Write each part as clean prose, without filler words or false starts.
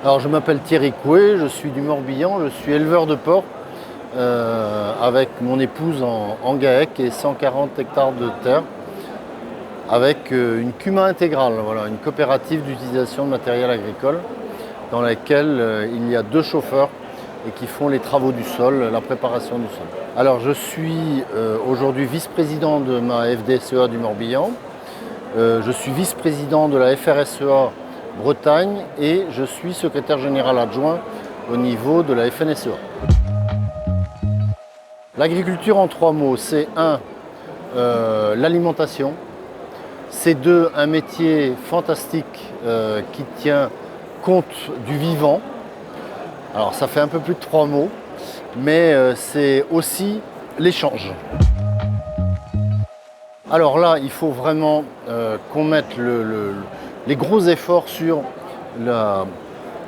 Alors je m'appelle Thierry Coué, je suis du Morbihan, je suis éleveur de porcs avec mon épouse en GAEC et 140 hectares de terre avec une CUMA intégrale, voilà, une coopérative d'utilisation de matériel agricole dans laquelle il y a 2 chauffeurs et qui font les travaux du sol, la préparation du sol. Alors je suis aujourd'hui vice-président de ma FDSEA du Morbihan, je suis vice-président de la FRSEA Bretagne et je suis secrétaire général adjoint au niveau de la FNSEA. L'agriculture en 3 mots, c'est 1, l'alimentation, c'est 2, un métier fantastique qui tient compte du vivant. Alors ça fait un peu plus de 3 mots, mais c'est aussi l'échange. Alors là, il faut vraiment qu'on mette les gros efforts sur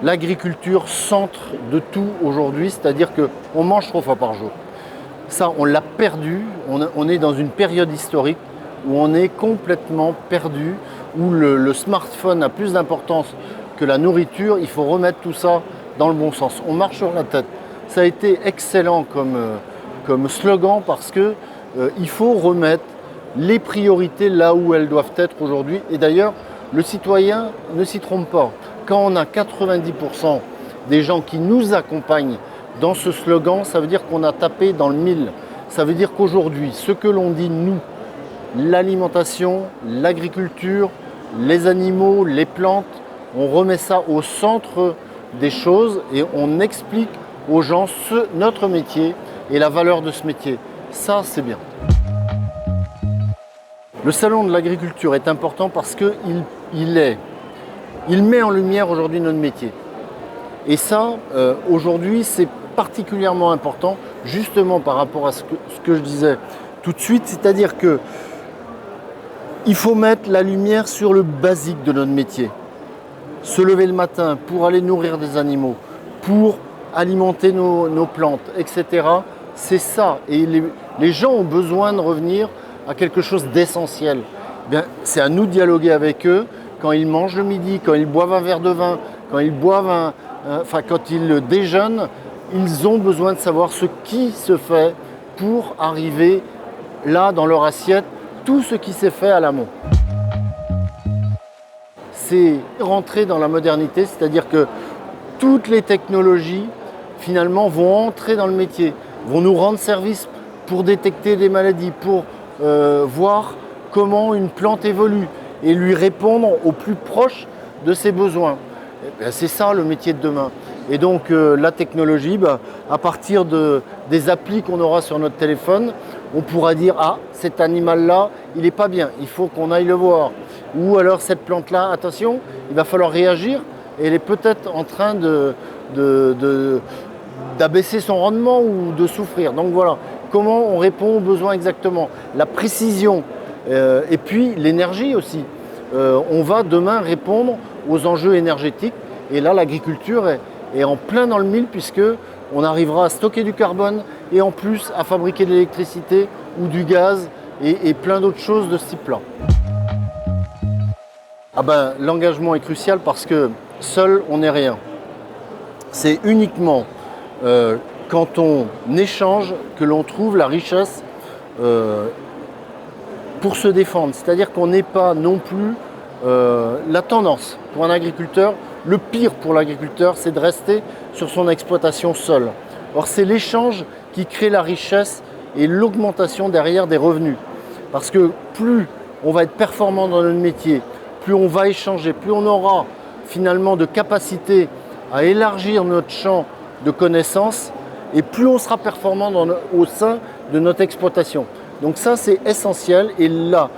l'agriculture centre de tout aujourd'hui, c'est-à-dire qu'on mange 3 fois par jour. Ça, on l'a perdu, on est dans une période historique où on est complètement perdu, où le smartphone a plus d'importance que la nourriture. Il faut remettre tout ça dans le bon sens. On marche sur la tête. Ça a été excellent comme slogan parce qu'il faut remettre les priorités là où elles doivent être aujourd'hui. Et d'ailleurs, le citoyen ne s'y trompe pas. Quand on a 90% des gens qui nous accompagnent dans ce slogan, ça veut dire qu'on a tapé dans le mille. Ça veut dire qu'aujourd'hui, ce que l'on dit, nous, l'alimentation, l'agriculture, les animaux, les plantes, on remet ça au centre des choses et on explique aux gens notre métier et la valeur de ce métier. Ça, c'est bien. Le salon de l'agriculture est important parce qu'il met en lumière aujourd'hui notre métier. Et ça, aujourd'hui, c'est particulièrement important, justement par rapport à ce que je disais tout de suite, c'est-à-dire qu'il faut mettre la lumière sur le basique de notre métier. Se lever le matin pour aller nourrir des animaux, pour alimenter nos plantes, etc. C'est ça. Et les gens ont besoin de revenir à quelque chose d'essentiel. Bien, c'est à nous de dialoguer avec eux quand ils mangent le midi, quand ils boivent un verre de vin, quand ils boivent quand ils déjeunent, ils ont besoin de savoir ce qui se fait pour arriver là dans leur assiette, tout ce qui s'est fait à l'amont. C'est rentrer dans la modernité, c'est-à-dire que toutes les technologies finalement vont entrer dans le métier, vont nous rendre service pour détecter des maladies, pour voir comment une plante évolue et lui répondre au plus proche de ses besoins. C'est ça le métier de demain. Et donc la technologie, à partir des applis qu'on aura sur notre téléphone, on pourra dire « Ah, cet animal-là, il n'est pas bien, il faut qu'on aille le voir ». Ou alors cette plante-là, attention, il va falloir réagir et elle est peut-être en train d'abaisser son rendement ou de souffrir. Donc voilà, comment on répond aux besoins exactement. La précision et puis l'énergie aussi. On va demain répondre aux enjeux énergétiques et là l'agriculture est en plein dans le mille puisqu'on arrivera à stocker du carbone et en plus à fabriquer de l'électricité ou du gaz et plein d'autres choses de ce type-là. L'engagement est crucial parce que seul on n'est rien. C'est uniquement quand on échange que l'on trouve la richesse pour se défendre. C'est-à-dire qu'on n'est pas non plus la tendance pour un agriculteur. Le pire pour l'agriculteur, c'est de rester sur son exploitation seule. Or, c'est l'échange qui crée la richesse et l'augmentation derrière des revenus. Parce que plus on va être performant dans notre métier, plus on va échanger, plus on aura finalement de capacité à élargir notre champ de connaissances et plus on sera performant au sein de notre exploitation. Donc ça, c'est essentiel. Et là,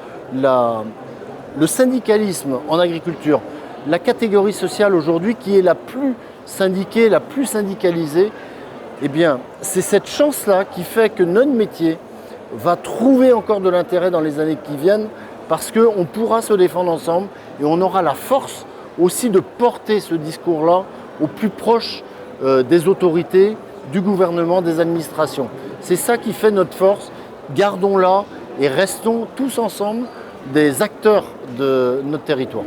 le syndicalisme en agriculture, la catégorie sociale aujourd'hui qui est la plus syndiquée, la plus syndicalisée, eh bien, c'est cette chance-là qui fait que notre métier va trouver encore de l'intérêt dans les années qui viennent parce qu'on pourra se défendre ensemble et on aura la force aussi de porter ce discours-là au plus proche des autorités, du gouvernement, des administrations. C'est ça qui fait notre force. Gardons-la et restons tous ensemble des acteurs de notre territoire.